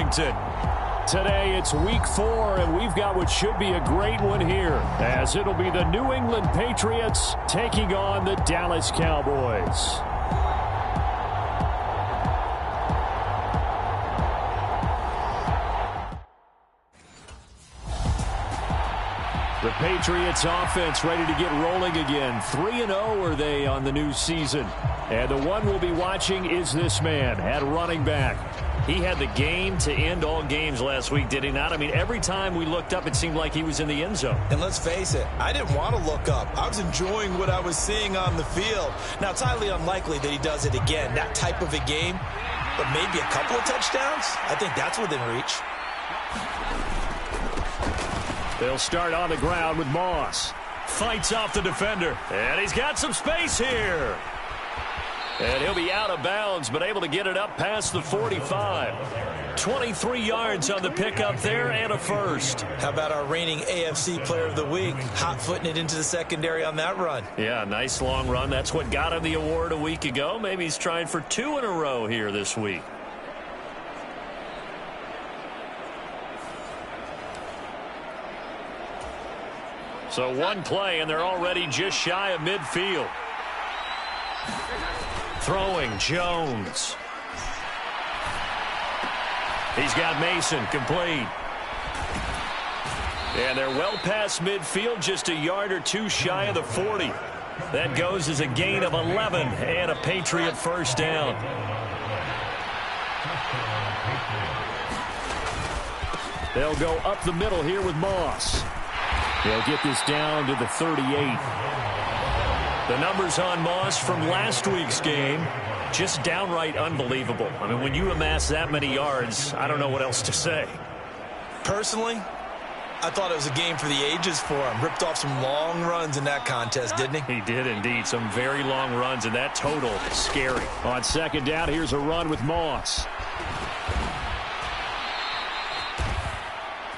Arlington. Today it's week 4, and we've got what should be a great one here, as it'll be the New England Patriots taking on the Dallas Cowboys. The Patriots offense ready to get rolling again. 3-0 are they on the new season. And the one we'll be watching is this man at running back. He had the game to end all games last week, did he not? I mean, every time we looked up, it seemed like he was in the end zone. And let's face it, I didn't want to look up. I was enjoying what I was seeing on the field. Now, it's highly unlikely that he does it again, that type of a game. But maybe a couple of touchdowns? I think that's within reach. They'll start on the ground with Moss. Fights off the defender. And he's got some space here. And he'll be out of bounds, but able to get it up past the 45. 23 yards on the pickup there and a first. How about our reigning AFC Player of the Week, hot-footing it into the secondary on that run? Yeah, nice long run. That's what got him the award a week ago. Maybe he's trying for 2 in a row here this week. So one play, and they're already just shy of midfield. Throwing Jones. He's got Mason complete. And they're well past midfield, just a yard or 2 shy of the 40. That goes as a gain of 11 and a Patriot first down. They'll go up the middle here with Moss. They'll get this down to the 38. The numbers on Moss from last week's game, just downright unbelievable. I mean, when you amass that many yards, I don't know what else to say. Personally, I thought it was a game for the ages for him. Ripped off some long runs in that contest, didn't he? He did indeed. Some very long runs, and that total is scary. On second down, here's a run with Moss.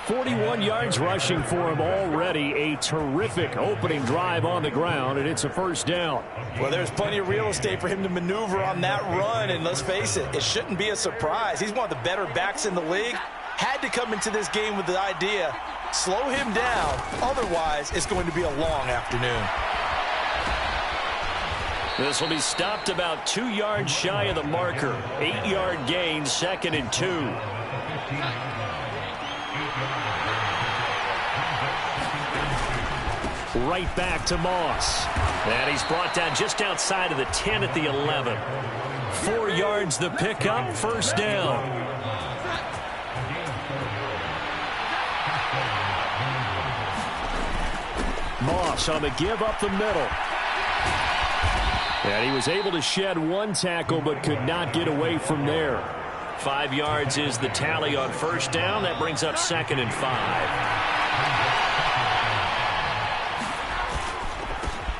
41 yards rushing for him already. A terrific opening drive on the ground, and it's a first down. Well, there's plenty of real estate for him to maneuver on that run, and let's face it, it shouldn't be a surprise. He's one of the better backs in the league. Had to come into this game with the idea, slow him down, otherwise it's going to be a long afternoon. This will be stopped about 2 yards shy of the marker. 8-yard gain, 2nd and 2. Right back to Moss. And he's brought down just outside of the 10 at the 11. 4 yards the pickup, first down. Moss on the give up the middle. And he was able to shed 1 tackle but could not get away from there. 5 yards is the tally on first down. That brings up 2nd and 5.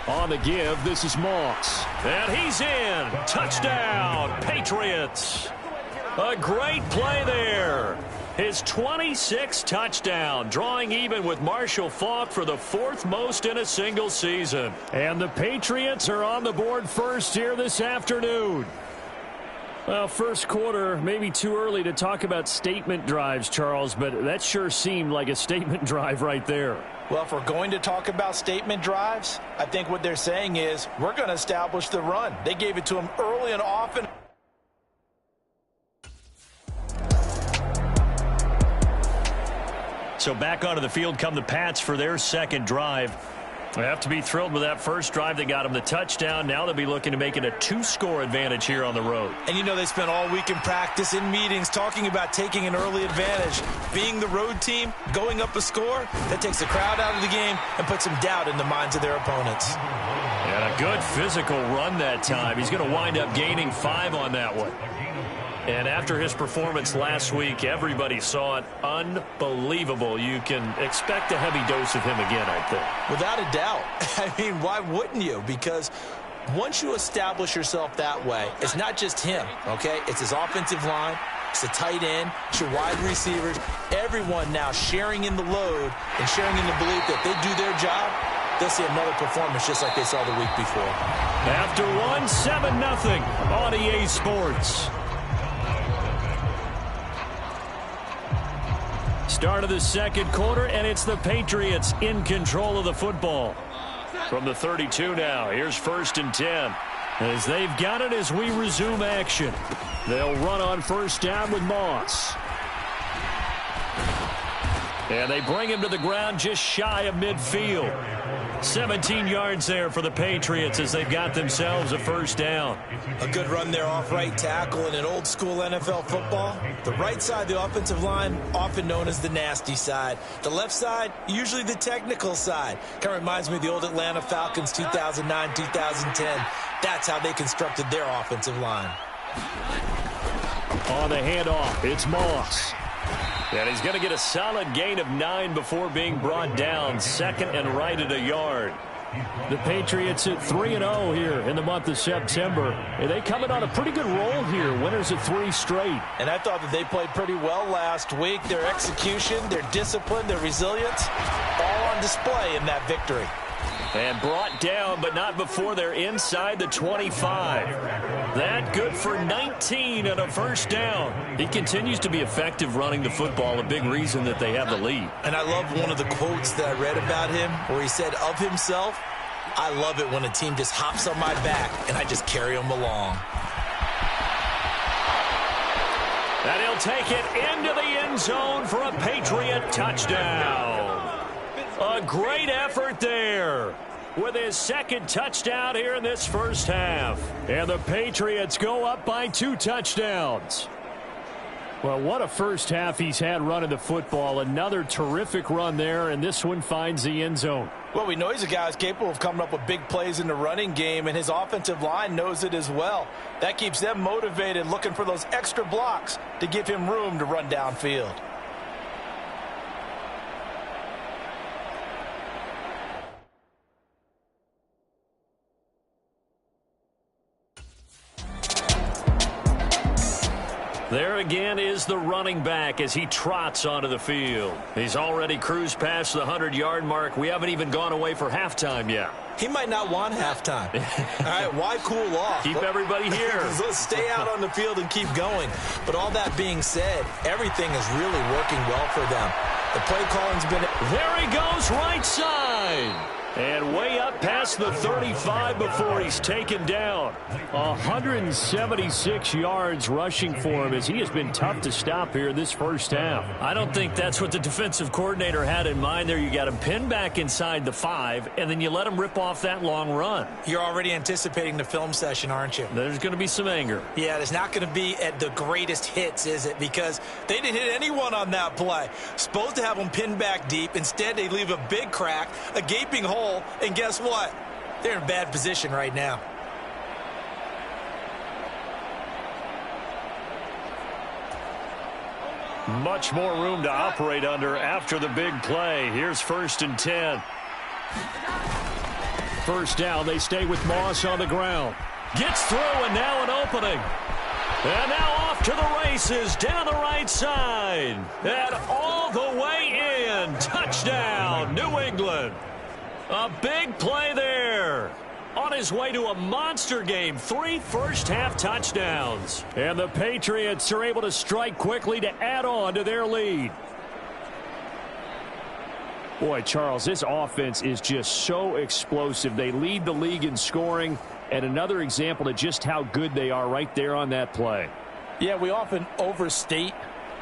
On the give, this is Moss. And he's in. Touchdown, Patriots. A great play there. His 26th touchdown, drawing even with Marshall Faulk for the 4th most in a single season. And the Patriots are on the board first here this afternoon. Well, first quarter, maybe too early to talk about statement drives, Charles, but that sure seemed like a statement drive right there. Well, if we're going to talk about statement drives, I think what they're saying is we're going to establish the run. They gave it to him early and often. So back onto the field come the Pats for their second drive. They have to be thrilled with that first drive that got them the touchdown. Now they'll be looking to make it a 2-score advantage here on the road. And you know they spent all week in practice, in meetings, talking about taking an early advantage. Being the road team, going up a score, that takes the crowd out of the game and puts some doubt in the minds of their opponents. And a good physical run that time. He's going to wind up gaining 5 on that one. And after his performance last week, everybody saw it. Unbelievable. You can expect a heavy dose of him again, I think. Without a doubt. I mean, why wouldn't you? Because once you establish yourself that way, it's not just him, okay? It's his offensive line. It's the tight end. It's your wide receivers. Everyone now sharing in the load and sharing in the belief that they do their job, they'll see another performance just like they saw the week before. After one, 7-0 on EA Sports. Start of the second quarter, and it's the Patriots in control of the football. From the 32 now, here's 1st and 10. As they've got it as we resume action. They'll run on first down with Moss. And they bring him to the ground just shy of midfield. 17 yards there for the Patriots as they've got themselves a first down. A good run there off right tackle in an old school NFL football. The right side of the offensive line, often known as the nasty side. The left side, usually the technical side. Kind of reminds me of the old Atlanta Falcons 2009, 2010. That's how they constructed their offensive line. On the handoff, it's Moss. And he's going to get a solid gain of 9 before being brought down. 2nd and right at a yard. The Patriots at 3-0 here in the month of September. And they coming on a pretty good roll here. Winners of 3 straight. And I thought that they played pretty well last week. Their execution, their discipline, their resilience, all on display in that victory. And brought down, but not before they're inside the 25. That good for 19 and a first down. He continues to be effective running the football, a big reason that they have the lead. And I love one of the quotes that I read about him where he said of himself, "I love it when a team just hops on my back and I just carry them along." And he'll take it into the end zone for a Patriot touchdown. A great effort there with his 2nd touchdown here in this first half. And the Patriots go up by 2 touchdowns. Well, what a first half he's had running the football. Another terrific run there, and this one finds the end zone. Well, we know he's a guy who's capable of coming up with big plays in the running game, and his offensive line knows it as well. That keeps them motivated, looking for those extra blocks to give him room to run downfield. There again is the running back as he trots onto the field. He's already cruised past the 100-yard mark. We haven't even gone away for halftime yet. He might not want halftime. All right, why cool off? Keep everybody here. Let's stay out on the field and keep going. But all that being said, everything is really working well for them. The play calling's been... There he goes, right side. And way up past the 35 before he's taken down. 176 yards rushing for him as he has been tough to stop here in this first half. I don't think that's what the defensive coordinator had in mind there. You got him pinned back inside the 5, and then you let him rip off that long run. You're already anticipating the film session, aren't you? There's going to be some anger. Yeah, there's not going to be at the greatest hits, is it? Because they didn't hit anyone on that play. Supposed to have them pinned back deep. Instead, they leave a big crack, a gaping hole. And guess what? They're in bad position right now. Much more room to operate under after the big play. Here's 1st and 10. First down, they stay with Moss on the ground. Gets through, and now an opening. And now off to the races down the right side. And all the way in. Touchdown, New England. A big play there. On his way to a monster game. 3 first-half touchdowns. And the Patriots are able to strike quickly to add on to their lead. Boy, Charles, this offense is just so explosive. They lead the league in scoring, and another example of just how good they are right there on that play. Yeah, we often overstate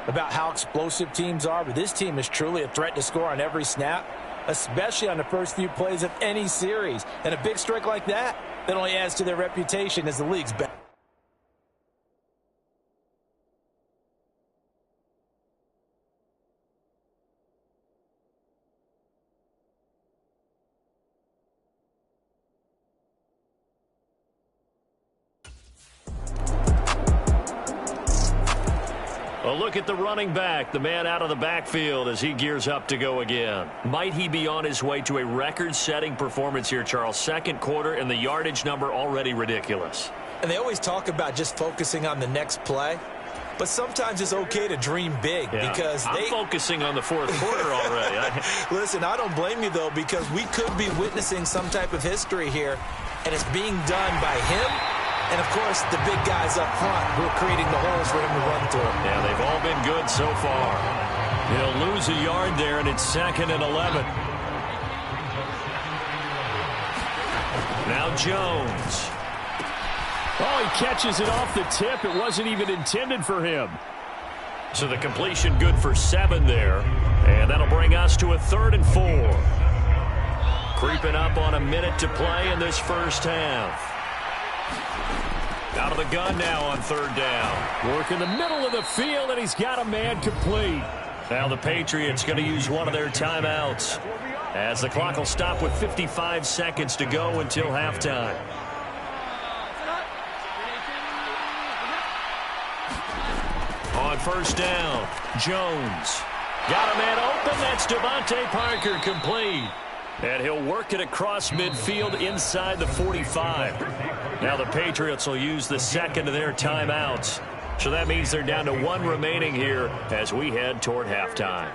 about how explosive teams are, but this team is truly a threat to score on every snap, especially on the first few plays of any series. And a big strike like that only adds to their reputation as the league's best. A look at the running back, the man out of the backfield as he gears up to go again. Might he be on his way to a record-setting performance here, Charles? Second quarter and the yardage number already ridiculous. And they always talk about just focusing on the next play. But sometimes it's okay to dream big because I'm focusing on the fourth quarter already. Listen, I don't blame you, though, because we could be witnessing some type of history here, and it's being done by him and, of course, the big guys up front who are creating the holes for him to run through. Yeah, they've all been good so far. He'll lose a yard there, and it's 2nd and 11. Now Jones. Oh, he catches it off the tip. It wasn't even intended for him. So the completion good for 7 there. And that'll bring us to a 3rd and 4. Creeping up on a minute to play in this first half. Out of the gun now on 3rd down. Work in the middle of the field, and he's got a man complete. Now the Patriots going to use one of their timeouts, as the clock will stop with 55 seconds to go until halftime. On 1st down, Jones. Got a man open. That's Devontae Parker, complete. And he'll work it across midfield inside the 45. Now the Patriots will use the 2nd of their timeouts. So that means they're down to 1 remaining here as we head toward halftime.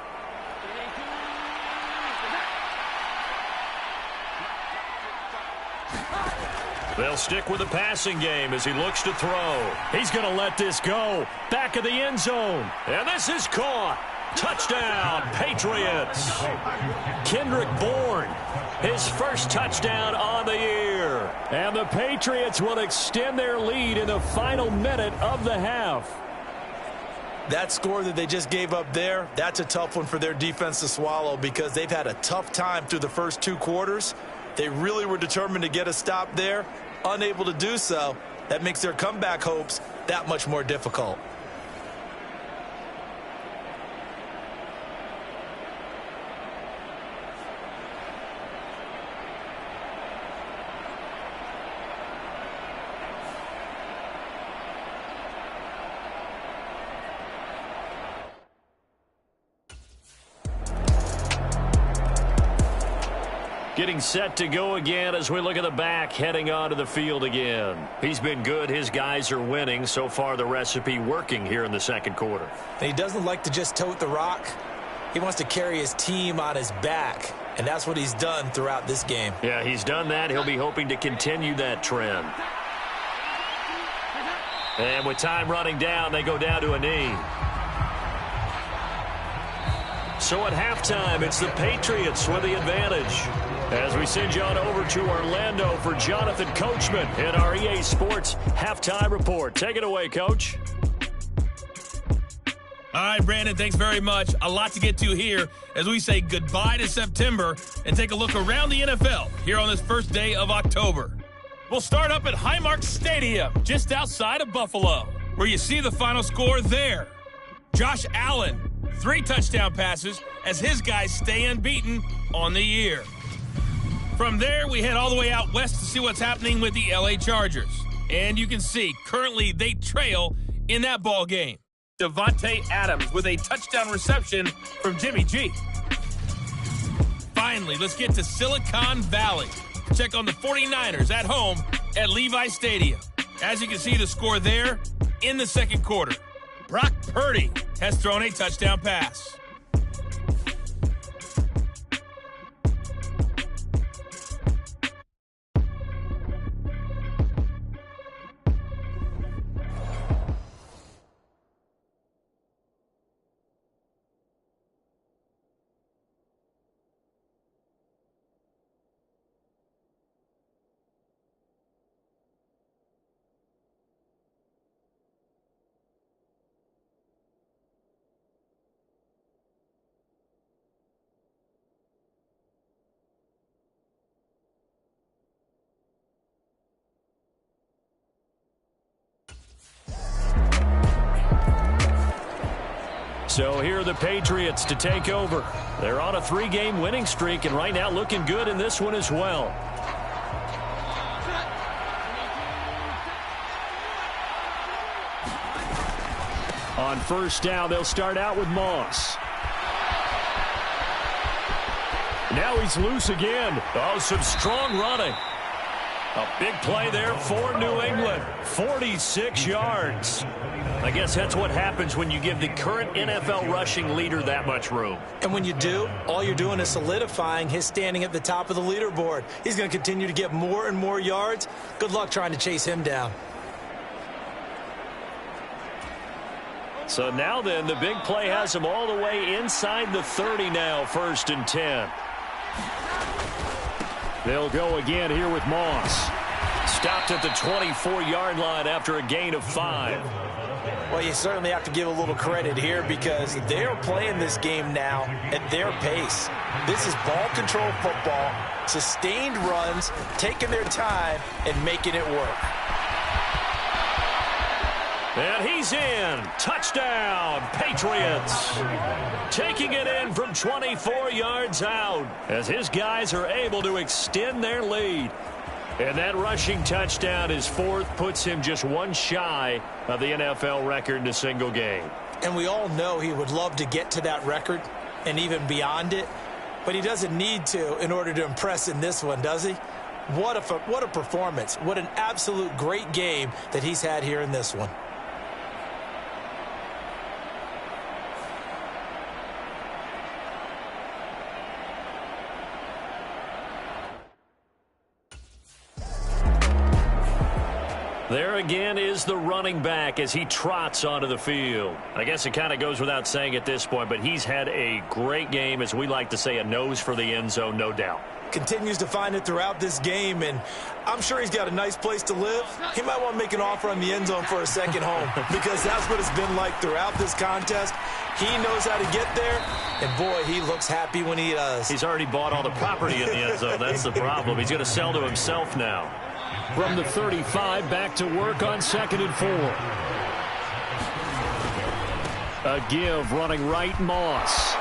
They'll stick with the passing game as he looks to throw. He's going to let this go. Back of the end zone. And this is caught. Touchdown, Patriots. Kendrick Bourne, his first touchdown on the year. And the Patriots will extend their lead in the final minute of the half. That score that they just gave up there, that's a tough one for their defense to swallow because they've had a tough time through the first 2 quarters. They really were determined to get a stop there, unable to do so. That makes their comeback hopes that much more difficult. Getting set to go again as we look at the back, heading onto the field again. He's been good. His guys are winning. So far, the recipe working here in the 2nd quarter. He doesn't like to just tote the rock. He wants to carry his team on his back, and that's what he's done throughout this game. Yeah, he's done that. He'll be hoping to continue that trend. And with time running down, they go down to a knee. So at halftime, it's the Patriots with the advantage. As we send you on over to Orlando for Jonathan Coachman in our EA Sports Halftime Report. Take it away, Coach. All right, Brandon, thanks very much. A lot to get to here as we say goodbye to September and take a look around the NFL here on this first day of October. We'll start up at Highmark Stadium, just outside of Buffalo, where you see the final score there. Josh Allen, 3 touchdown passes as his guys stay unbeaten on the year. From there, we head all the way out west to see what's happening with the LA Chargers. And you can see, currently they trail in that ball game. Devontae Adams with a touchdown reception from Jimmy G. Finally, let's get to Silicon Valley. Check on the 49ers at home at Levi Stadium. As you can see, the score there in the 2nd quarter. Brock Purdy has thrown a touchdown pass. So here are the Patriots to take over. They're on a 3-game winning streak, and right now looking good in this one as well. On 1st down, they'll start out with Moss. Now he's loose again. Oh, some strong running. A big play there for New England. 46 yards. I guess that's what happens when you give the current NFL rushing leader that much room. And when you do, all you're doing is solidifying his standing at the top of the leaderboard. He's going to continue to get more and more yards. Good luck trying to chase him down. So now then, the big play has him all the way inside the 30 now, 1st and 10. They'll go again here with Moss. Stopped at the 24-yard line after a gain of 5. Well, you certainly have to give a little credit here because they're playing this game now at their pace. This is ball control football, sustained runs, taking their time, and making it work. And he's in. Touchdown, Patriots. Taking it in from 24 yards out as his guys are able to extend their lead. And that rushing touchdown, his 4th, puts him just one shy of the NFL record in a single game. And we all know he would love to get to that record and even beyond it, but he doesn't need to in order to impress in this one, does he? What a performance. What an absolute great game that he's had here in this one. There again is the running back as he trots onto the field. I guess it kind of goes without saying at this point, but he's had a great game, as we like to say, a nose for the end zone, no doubt. Continues to find it throughout this game, and I'm sure he's got a nice place to live. He might want to make an offer on the end zone for a second home because that's what it's been like throughout this contest. He knows how to get there, and boy, he looks happy when he does. He's already bought all the property in the end zone. That's the problem. He's going to sell to himself now. From the 35, back to work on 2nd and 4. A give, running right, Moss.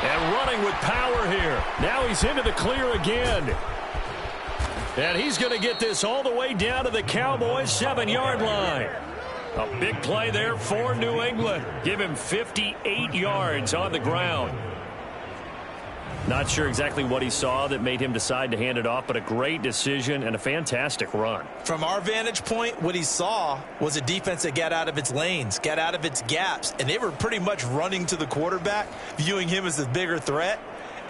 And running with power here. Now he's into the clear again. And he's going to get this all the way down to the Cowboys' 7-yard line. A big play there for New England. Give him 58 yards on the ground. Not sure exactly what he saw that made him decide to hand it off, but a great decision and a fantastic run. From our vantage point, what he saw was a defense that got out of its lanes, got out of its gaps, and they were pretty much running to the quarterback, viewing him as the bigger threat.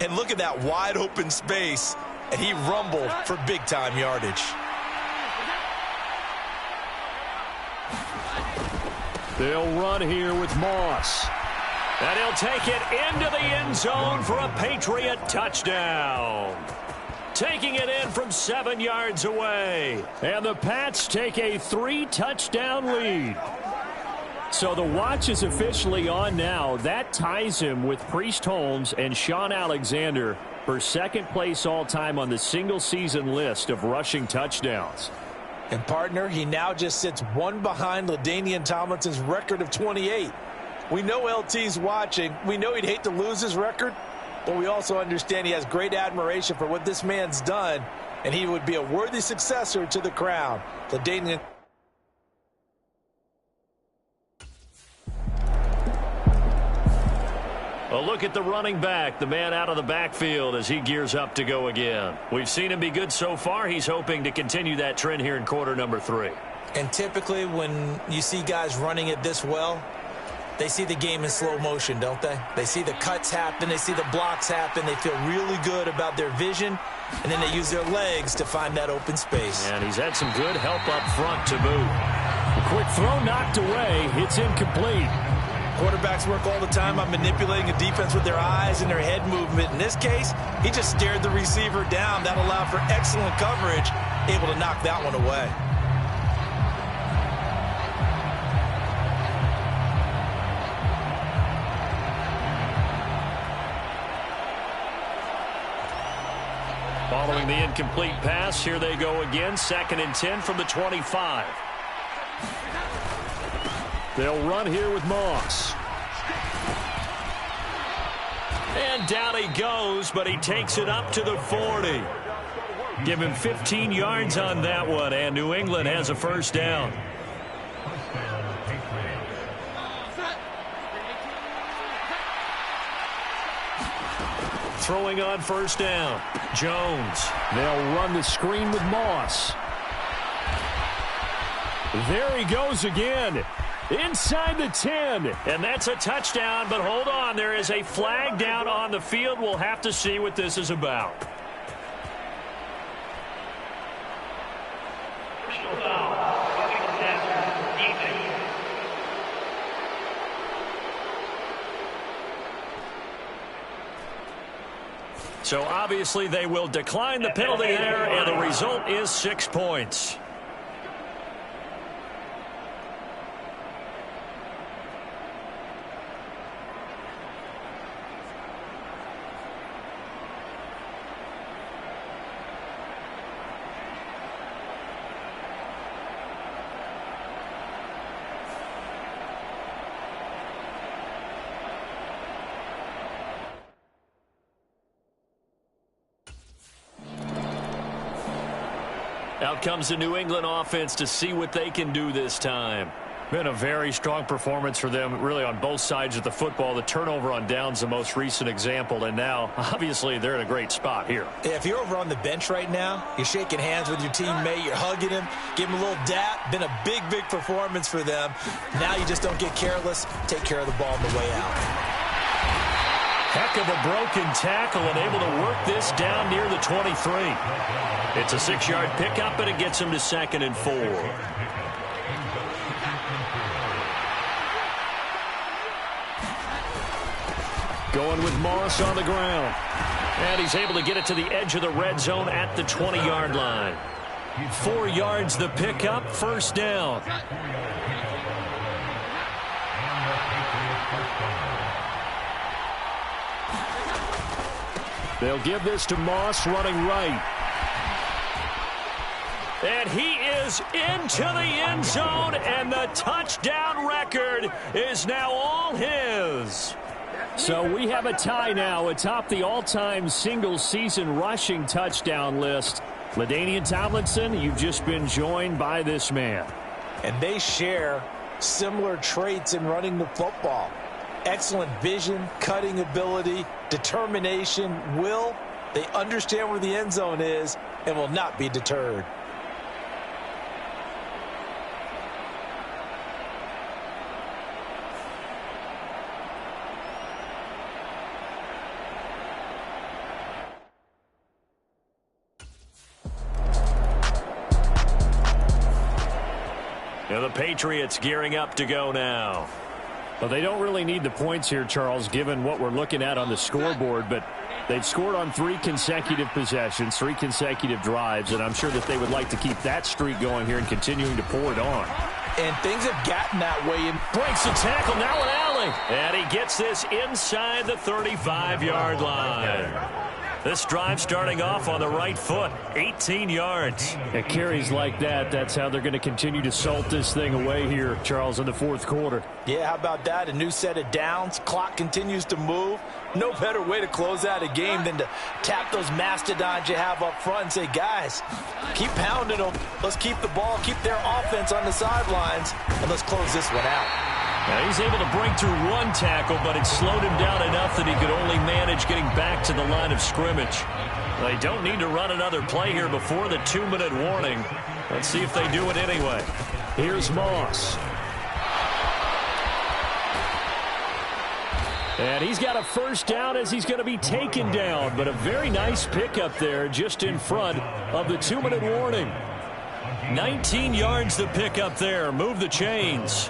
And look at that wide open space, and he rumbled for big-time yardage. They'll run here with Moss. And he'll take it into the end zone for a Patriot touchdown. Taking it in from 7 yards away. And the Pats take a 3-touchdown lead. So the watch is officially on now. That ties him with Priest Holmes and Sean Alexander for 2nd place all-time on the single-season list of rushing touchdowns. And, partner, he now just sits one behind LaDainian Tomlinson's record of 28. We know LT's watching. We know he'd hate to lose his record, but we also understand he has great admiration for what this man's done, and he would be a worthy successor to the crown. LaDainian. A look at the running back, the man out of the backfield as he gears up to go again. We've seen him be good so far. He's hoping to continue that trend here in quarter number 3. And typically when you see guys running it this well, they see the game in slow motion, don't they? They see the cuts happen. They see the blocks happen. They feel really good about their vision, and then they use their legs to find that open space. And he's had some good help up front to boot. A quick throw knocked away. It's incomplete. Quarterbacks work all the time on manipulating a defense with their eyes and their head movement. In this case, he just stared the receiver down. That allowed for excellent coverage, able to knock that one away. Following the incomplete pass, here they go again. 2nd and 10 from the 25. They'll run here with Moss. And down he goes, but he takes it up to the 40. Give him 15 yards on that one, and New England has a first down. Throwing on first down. Jones. They'll run the screen with Moss. There he goes again. Inside the 10. And that's a touchdown, but hold on. There is a flag down on the field. We'll have to see what this is about. So obviously they will decline the penalty there, and the result is 6 points. Out comes the New England offense to see what they can do this time. Been a very strong performance for them, really, on both sides of the football. The turnover on downs, the most recent example, and now, obviously, they're in a great spot here. Yeah, if you're over on the bench right now, you're shaking hands with your teammate, you're hugging him, give him a little dap. Been a big, big performance for them. Now you just don't get careless. Take care of the ball on the way out. Heck of a broken tackle and able to work this down near the 23. It's a 6-yard pickup, and it gets him to 2nd and 4. Going with Moss on the ground. And he's able to get it to the edge of the red zone at the 20-yard line. 4 yards the pickup, 1st down. They'll give this to Moss running right. And he is into the end zone, and the touchdown record is now all his. So we have a tie now atop the all-time single-season rushing touchdown list. LaDainian Tomlinson, you've just been joined by this man. And they share similar traits in running the football. Excellent vision, cutting ability, determination, will. They understand where the end zone is and will not be deterred. Now the Patriots gearing up to go now. Well, they don't really need the points here, Charles, given what we're looking at on the scoreboard, but they've scored on 3 consecutive possessions, 3 consecutive drives, and I'm sure that they would like to keep that streak going here and continuing to pour it on. And things have gotten that way. And breaks the tackle, now an alley. And he gets this inside the 35-yard line. This drive starting off on the right foot, 18 yards. It carries like that. That's how they're going to continue to salt this thing away here, Charles, in the 4th quarter. Yeah, how about that? A new set of downs. Clock continues to move. No better way to close out a game than to tap those mastodons you have up front and say, guys, keep pounding them. Let's keep the ball, keep their offense on the sidelines, and let's close this one out. Now he's able to break through 1 tackle, but it slowed him down enough that he could only manage getting back to the line of scrimmage. They don't need to run another play here before the 2-minute warning. Let's see if they do it anyway. Here's Moss. And he's got a 1st down as he's going to be taken down, but a very nice pickup there just in front of the 2-minute warning. 19 yards the pickup there. Move the chains.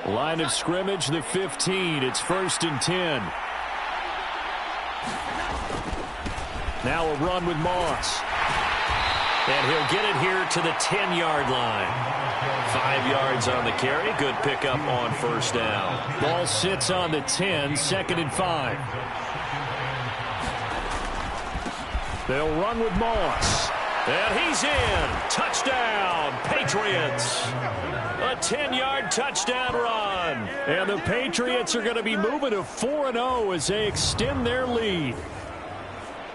Line of scrimmage, the 15. It's 1st and 10. Now a run with Moss. And he'll get it here to the 10-yard line. 5 yards on the carry. Good pickup on 1st down. Ball sits on the 10, 2nd and 5. They'll run with Moss. And he's in. Touchdown, Patriots. A 10-yard touchdown run. And the Patriots are going to be moving to 4-0 as they extend their lead.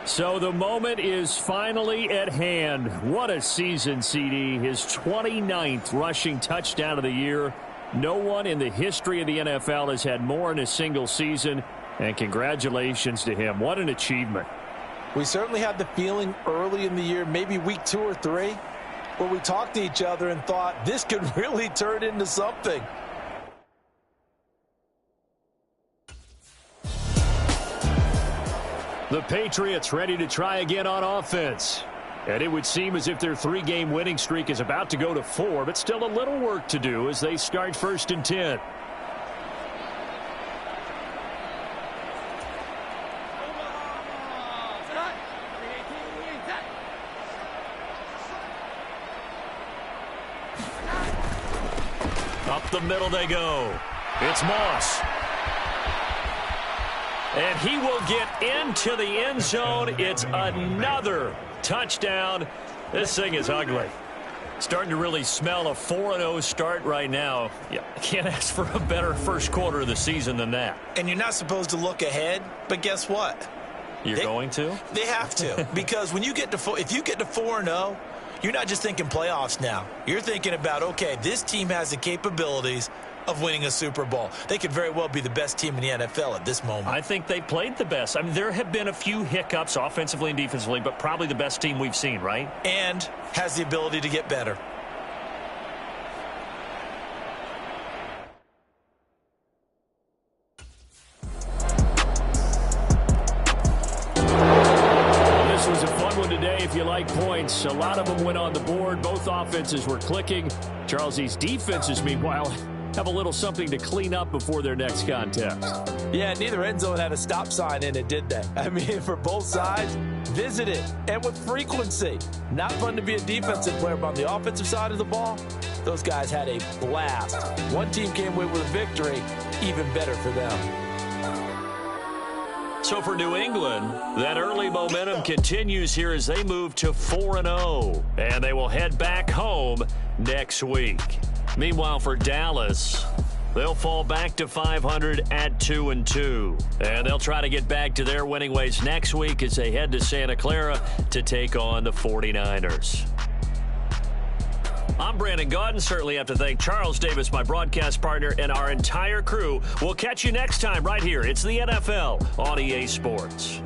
So the moment is finally at hand. What a season, CD. His 29th rushing touchdown of the year. No one in the history of the NFL has had more in a single season. And congratulations to him. What an achievement. We certainly had the feeling early in the year, maybe week 2 or 3, where we talked to each other and thought this could really turn into something. The Patriots ready to try again on offense. And it would seem as if their 3-game winning streak is about to go to 4, but still a little work to do as they start 1st and 10. Up the middle they go. It's Moss. And he will get into the end zone. It's another touchdown. This thing is ugly. Starting to really smell a 4-0 start right now. Yeah, can't ask for a better first quarter of the season than that. And you're not supposed to look ahead, but guess what? You're going to? They have to. Because when you get to if you get to 4-0, you're not just thinking playoffs now. You're thinking about, okay, this team has the capabilities of winning a Super Bowl. They could very well be the best team in the NFL at this moment. I think they played the best. I mean, there have been a few hiccups offensively and defensively, but probably the best team we've seen, right? And has the ability to get better. This was a fun one today if you like points. A lot of them went on the board. Both offenses were clicking. Charles, these defenses, meanwhile, have a little something to clean up before their next contest. Yeah, neither end zone had a stop sign in it, did they? I mean, for both sides, visit it, and with frequency. Not fun to be a defensive player, but on the offensive side of the ball, those guys had a blast. One team came away with a victory, even better for them. So for New England, that early momentum continues here as they move to 4-0. And they will head back home next week. Meanwhile, for Dallas, they'll fall back to 500 at 2-2. And they'll try to get back to their winning ways next week as they head to Santa Clara to take on the 49ers. I'm Brandon Gaudin. Certainly have to thank Charles Davis, my broadcast partner, and our entire crew. We'll catch you next time right here. It's the NFL on EA Sports.